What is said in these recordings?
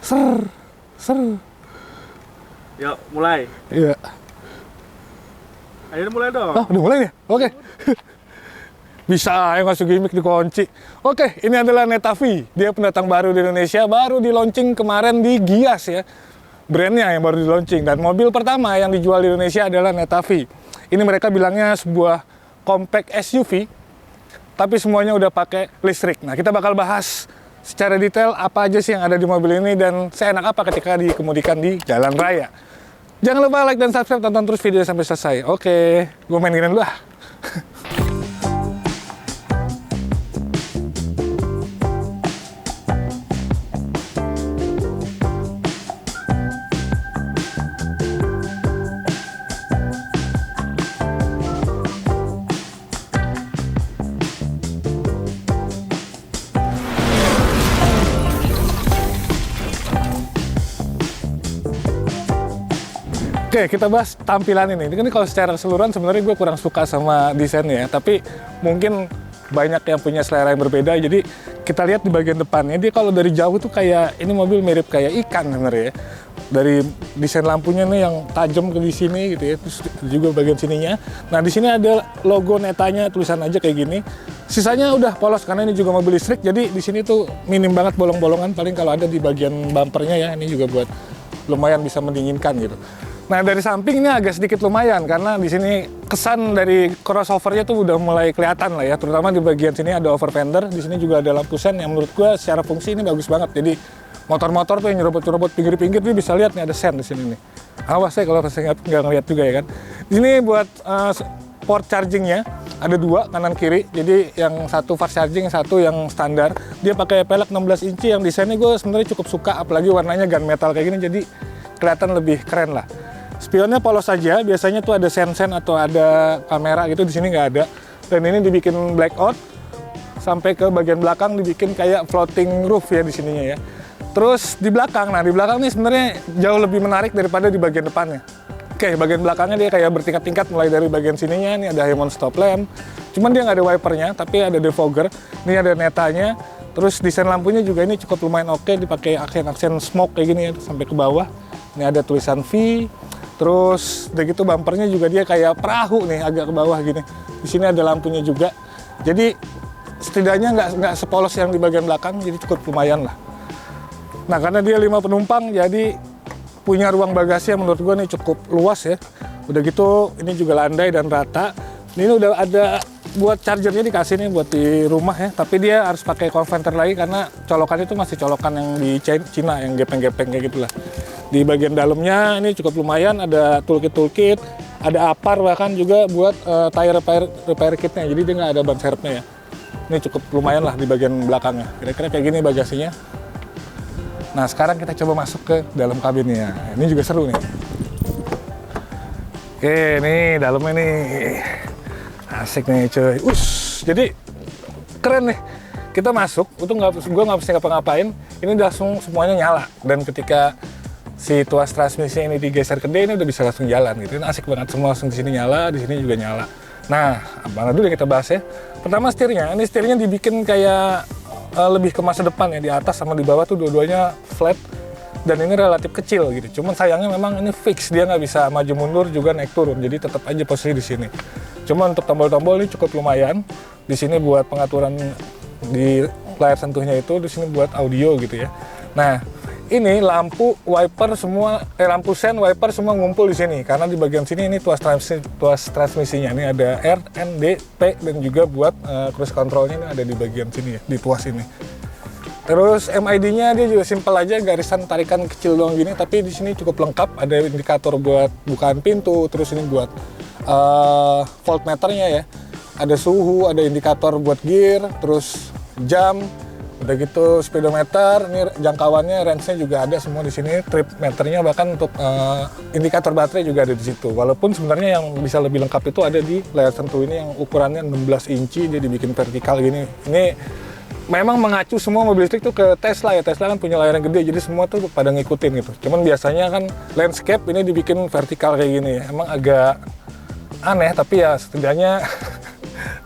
Ser, ser. Yuk, mulai. Iya. Ayo mulai dong. Oh, udah mulai nih? Oke. Bisa ya masuk gimmick dikunci. Oke, ini adalah Netavi. Dia pendatang baru di Indonesia, baru di launching kemarin di Gias ya. Brandnya yang baru di launching. Dan mobil pertama yang dijual di Indonesia adalah Netavi. Ini mereka bilangnya sebuah compact SUV, tapi semuanya udah pakai listrik. Nah, kita bakal bahas secara detail apa aja sih yang ada di mobil ini dan seenak apa ketika dikemudikan di jalan raya. Jangan lupa like dan subscribe, tonton terus video sampai selesai. Oke, gue main gini dulu ah. Oke, kita bahas tampilan ini. Ini kalau secara keseluruhan sebenarnya gue kurang suka sama desainnya, tapi mungkin banyak yang punya selera yang berbeda. Jadi kita lihat di bagian depannya, dia kalau dari jauh tuh kayak ini mobil mirip kayak ikan sebenarnya ya. Dari desain lampunya nih yang tajam ke di sini gitu ya, terus juga bagian sininya. Nah di sini ada logo Netanya, tulisan aja kayak gini. Sisanya udah polos karena ini juga mobil listrik, jadi di sini tuh minim banget bolong-bolongan. Paling kalau ada di bagian bumpernya ya, ini juga buat lumayan bisa mendinginkan gitu. Nah dari samping ini agak sedikit lumayan karena di sini kesan dari crossovernya tuh udah mulai kelihatan lah ya, terutama di bagian sini ada over fender, di sini juga ada lampu sen yang menurut gua secara fungsi ini bagus banget. Jadi motor-motor tuh yang nyerobot-nyerobot pinggir-pinggir tuh bisa lihat nih ada sen di sini nih. Awas ya kalau saya nggak ngeliat juga ya kan. Di sini buat port chargingnya ada dua kanan kiri, jadi yang satu fast charging, satu yang standar. Dia pakai pelek 16 inci yang desainnya gue sebenarnya cukup suka, apalagi warnanya gunmetal kayak gini, jadi kelihatan lebih keren lah. Spionnya polos saja, biasanya tuh ada sen-sen atau ada kamera gitu, di sini nggak ada. Dan ini dibikin blackout, sampai ke bagian belakang dibikin kayak floating roof ya di sininya ya. Terus di belakang, nah di belakang nih sebenarnya jauh lebih menarik daripada di bagian depannya. Oke, bagian belakangnya dia kayak bertingkat-tingkat, mulai dari bagian sininya, ini ada Hemon stop lamp. Cuman dia nggak ada wipernya, tapi ada defogger. Ini ada netanya, terus desain lampunya juga ini cukup lumayan oke, dipakai aksen-aksen smoke kayak gini ya, sampai ke bawah. Ini ada tulisan V. Terus udah gitu bumpernya juga dia kayak perahu nih, agak ke bawah gini. Di sini ada lampunya juga. Jadi setidaknya nggak sepolos yang di bagian belakang, jadi cukup lumayan lah. Nah karena dia 5 penumpang, jadi punya ruang bagasi yang menurut gue nih cukup luas ya. Udah gitu ini juga landai dan rata. Ini udah ada buat chargernya dikasih nih buat di rumah ya. Tapi dia harus pakai converter lagi karena colokan itu masih colokan yang di Cina, yang gepeng-gepeng kayak gitulah. Di bagian dalamnya ini cukup lumayan, ada toolkit, ada apar bahkan juga buat tire repair kitnya, jadi dia nggak ada ban serepnya ya. Ini cukup lumayan lah di bagian belakangnya, kira-kira kayak gini bagasinya. Nah sekarang kita coba masuk ke dalam kabinnya, ini juga seru nih. Oke nih dalamnya nih, asik nih cuy. Jadi keren nih. Kita masuk, itu gue nggak mesti ngapa-ngapain, ini langsung semuanya nyala. Dan ketika si tuas transmisi ini digeser ke D, ini udah bisa langsung jalan gitu. Ini asik banget, semua langsung di sini nyala, di sini juga nyala. Nah, mana dulu yang kita bahas ya. Pertama setirnya, ini setirnya dibikin kayak lebih ke masa depan ya, di atas sama di bawah tuh dua-duanya flat dan ini relatif kecil gitu. Cuman sayangnya memang ini fix, dia nggak bisa maju mundur juga naik turun, jadi tetap aja posisi di sini. Cuman untuk tombol-tombol ini cukup lumayan. Di sini buat pengaturan di layar sentuhnya itu, di sini buat audio gitu ya. Nah, ini lampu wiper semua, lampu sen wiper semua ngumpul di sini karena di bagian sini ini tuas transmisinya ini ada R, N, D, P dan juga buat cruise controlnya ini ada di bagian sini ya, di tuas ini. Terus MID-nya dia juga simpel aja, garisan tarikan kecil doang gini, tapi di sini cukup lengkap, ada indikator buat bukaan pintu, terus ini buat voltmeternya ya, ada suhu, ada indikator buat gear, terus jam. Udah gitu speedometer, ini jangkauannya, range-nya juga ada semua di sini, trip meternya bahkan untuk indikator baterai juga ada di situ. Walaupun sebenarnya yang bisa lebih lengkap itu ada di layar sentuh ini yang ukurannya 16 inci, dia dibikin vertikal gini. Ini memang mengacu semua mobil listrik tuh ke Tesla ya. Tesla kan punya layar yang gede, jadi semua tuh pada ngikutin gitu. Cuman biasanya kan landscape ini dibikin vertikal kayak gini ya. Emang agak aneh, tapi ya setidaknya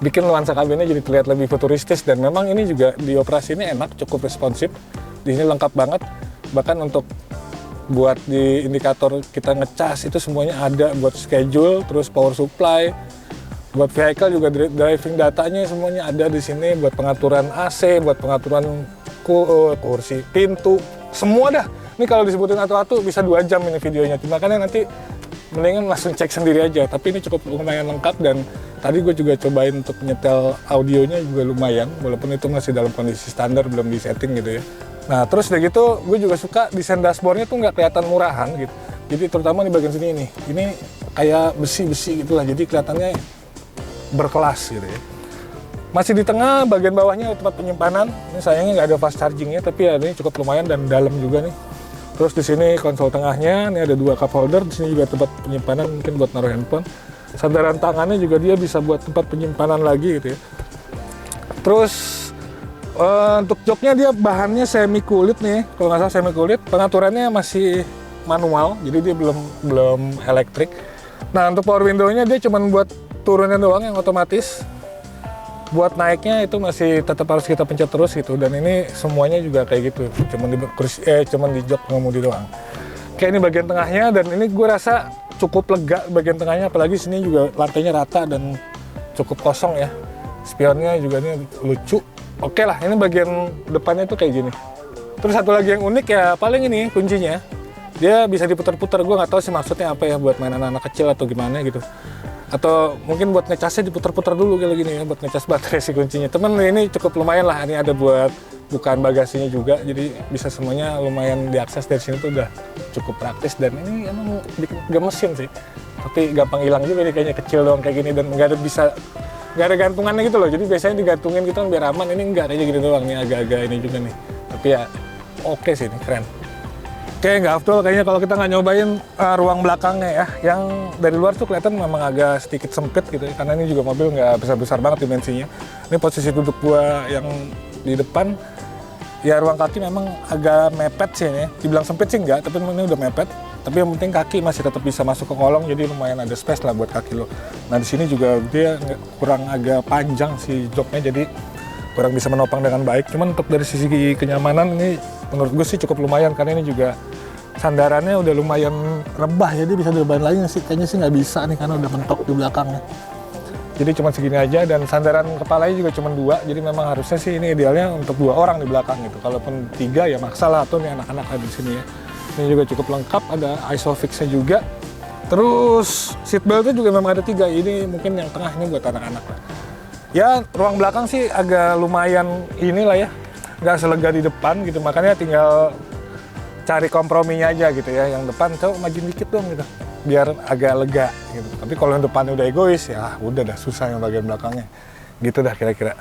bikin nuansa kabinnya jadi terlihat lebih futuristis dan memang ini juga di operasi ini enak, cukup responsif. Di sini lengkap banget. Bahkan untuk buat di indikator kita ngecas itu semuanya ada, buat schedule, terus power supply, buat vehicle juga driving datanya semuanya ada di sini, buat pengaturan AC, buat pengaturan kursi, pintu, semua dah. Ini kalau disebutin satu-satu bisa 2 jam ini videonya, makanya nanti mendingan langsung cek sendiri aja. Tapi ini cukup lumayan lengkap dan tadi gue juga cobain untuk nyetel audionya juga lumayan, walaupun itu masih dalam kondisi standar, belum di setting gitu ya. Nah terus udah gitu gue juga suka desain dashboardnya tuh nggak kelihatan murahan gitu. Jadi terutama di bagian sini ini kayak besi-besi gitulah, jadi kelihatannya berkelas gitu ya. Masih di tengah, bagian bawahnya tempat penyimpanan. Ini sayangnya nggak ada fast chargingnya, tapi ya ini cukup lumayan dan dalam juga nih. Terus di sini konsol tengahnya, ini ada 2 cup holder. Di sini juga tempat penyimpanan, mungkin buat naruh handphone. Sandaran tangannya juga dia bisa buat tempat penyimpanan lagi gitu ya. Terus untuk joknya dia bahannya semi kulit nih, kalau nggak salah semi kulit. Pengaturannya masih manual, jadi dia belum elektrik. Nah untuk power window-nya dia cuma buat turunnya doang yang otomatis. Buat naiknya itu masih tetap harus kita pencet terus gitu, dan ini semuanya juga kayak gitu, cuman di jok pengemudi doang. Kayak ini bagian tengahnya, dan ini gue rasa cukup lega bagian tengahnya, apalagi sini juga lantainya rata dan cukup kosong ya. Spionnya juga ini lucu. Oke lah, ini bagian depannya tuh kayak gini. Terus satu lagi yang unik ya paling ini kuncinya, dia bisa diputar-putar. Gue nggak tahu sih maksudnya apa ya, buat main anak-anak kecil atau gimana gitu. Atau mungkin buat ngecasnya diputar-putar dulu kayak gini ya, buat ngecas baterai si kuncinya. Temen ini cukup lumayan lah, ini ada buat bukaan bagasinya juga, jadi bisa semuanya lumayan diakses dari sini tuh udah cukup praktis. Dan ini emang bikin gemesin sih, tapi gampang hilang juga nih, kayaknya kecil doang kayak gini dan nggak ada gantungannya gitu loh. Jadi biasanya digantungin gitu kan biar aman, ini nggak, aja gini doang nih, agak-agak ini juga nih. Tapi ya oke sih, ini keren. Oke, nggak afdol kayaknya kalau kita nggak nyobain ruang belakangnya ya. Yang dari luar tuh kelihatan memang agak sedikit sempit gitu ya, karena ini juga mobil nggak besar-besar banget dimensinya. Ini posisi duduk gua yang di depan, ya ruang kaki memang agak mepet sih ini. Dibilang sempit sih nggak, tapi ini udah mepet. Tapi yang penting kaki masih tetap bisa masuk ke kolong, jadi lumayan ada space lah buat kaki lo. Nah di sini juga dia kurang agak panjang si joknya, jadi kurang bisa menopang dengan baik. Cuman untuk dari sisi kenyamanan ini menurut gue sih cukup lumayan, karena ini juga sandarannya udah lumayan rebah, jadi bisa direbahin lagi nggak sih? Kayaknya sih nggak bisa nih, karena udah mentok di belakangnya. Jadi cuma segini aja, dan sandaran kepalanya juga cuma 2, jadi memang harusnya sih ini idealnya untuk 2 orang di belakang gitu. Kalaupun 3 ya maksa lah, atau nih anak-anak ada di sini ya. Ini juga cukup lengkap, ada ISOFIX-nya juga. Terus seatbelt-nya juga memang ada 3, ini mungkin yang tengah ini buat anak-anak lah. Ya ruang belakang sih agak lumayan inilah ya, nggak selega di depan gitu, makanya tinggal cari komprominya aja gitu ya. Yang depan coba maju dikit dong gitu, biar agak lega gitu. Tapi kalau yang depannya udah egois ya udah dah, susah yang bagian belakangnya gitu dah kira-kira.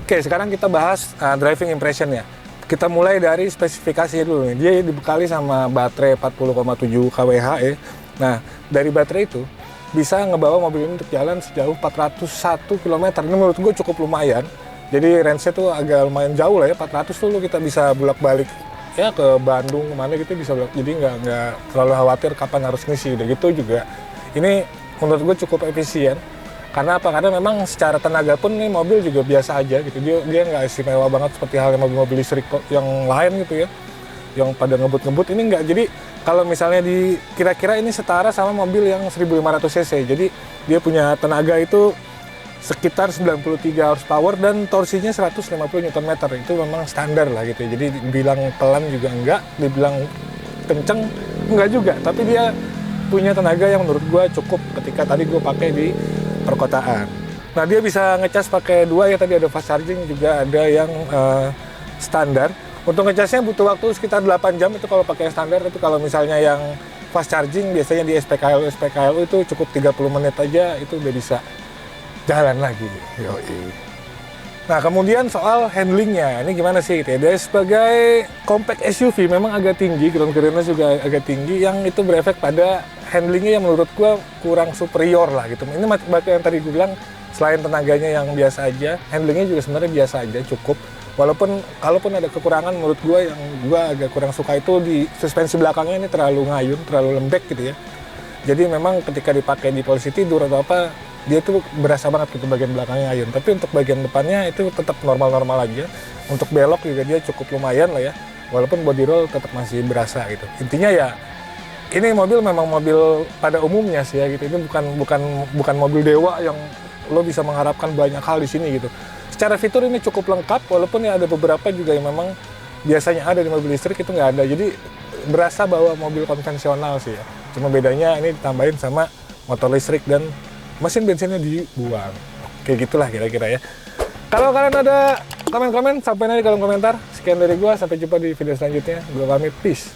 Oke, sekarang kita bahas driving impression ya. Kita mulai dari spesifikasinya dulu nih. Dia dibekali sama baterai 40,7 kWh ya. Nah, dari baterai itu bisa ngebawa mobil ini untuk jalan sejauh 401 km. Ini menurut gue cukup lumayan. Jadi range-nya tuh agak lumayan jauh lah ya. 400 tuh kita bisa bolak-balik ya ke Bandung kemana gitu bisa bolak. Jadi nggak terlalu khawatir kapan harus ngisi. Udah gitu juga ini menurut gue cukup efisien. Karena apa? Karena memang secara tenaga pun nih mobil juga biasa aja gitu. Dia nggak istimewa banget seperti halnya mobil-mobil listrik yang lain gitu ya. Yang pada ngebut-ngebut, ini nggak. Jadi kalau misalnya kira-kira ini setara sama mobil yang 1500 cc. Jadi dia punya tenaga itu sekitar 93 horsepower dan torsinya 150 Nm. Itu memang standar lah gitu ya. Jadi dibilang pelan juga enggak, dibilang kenceng enggak juga. Tapi dia punya tenaga yang menurut gua cukup ketika tadi gua pakai di perkotaan. Nah dia bisa ngecas pakai 2 ya, tadi ada fast charging, juga ada yang standar. Untuk ngecasnya butuh waktu sekitar 8 jam itu kalau pakai standar, tapi kalau misalnya yang fast charging biasanya di SPKLU itu cukup 30 menit aja itu udah bisa jalan lagi. Yoi. Nah kemudian soal handlingnya, ini gimana sih? Dia sebagai compact SUV memang agak tinggi, ground clearance juga agak tinggi, yang itu berefek pada handlingnya yang menurut gua kurang superior lah gitu. Ini yang tadi gue bilang, selain tenaganya yang biasa aja, handlingnya juga sebenarnya biasa aja, cukup. Walaupun kalaupun ada kekurangan menurut gue yang gue agak kurang suka itu di suspensi belakangnya ini terlalu ngayun, terlalu lembek gitu ya. Jadi memang ketika dipakai di posisi tidur atau apa, dia tuh berasa banget gitu bagian belakangnya ngayun. Tapi untuk bagian depannya itu tetap normal-normal aja. Untuk belok juga dia cukup lumayan lah ya. Walaupun body roll tetap masih berasa gitu. Intinya ya ini mobil memang mobil pada umumnya sih ya gitu. Ini bukan mobil dewa yang lo bisa mengharapkan banyak hal di sini gitu. Secara fitur ini cukup lengkap, walaupun ya ada beberapa juga yang memang biasanya ada di mobil listrik itu nggak ada. Jadi berasa bahwa mobil konvensional sih ya. Cuma bedanya ini ditambahin sama motor listrik dan mesin bensinnya dibuang. Kayak gitulah kira-kira ya. Kalau kalian ada komen-komen, sampai nanti di kolom komentar. Sekian dari gua, sampai jumpa di video selanjutnya. Gua pamit, peace.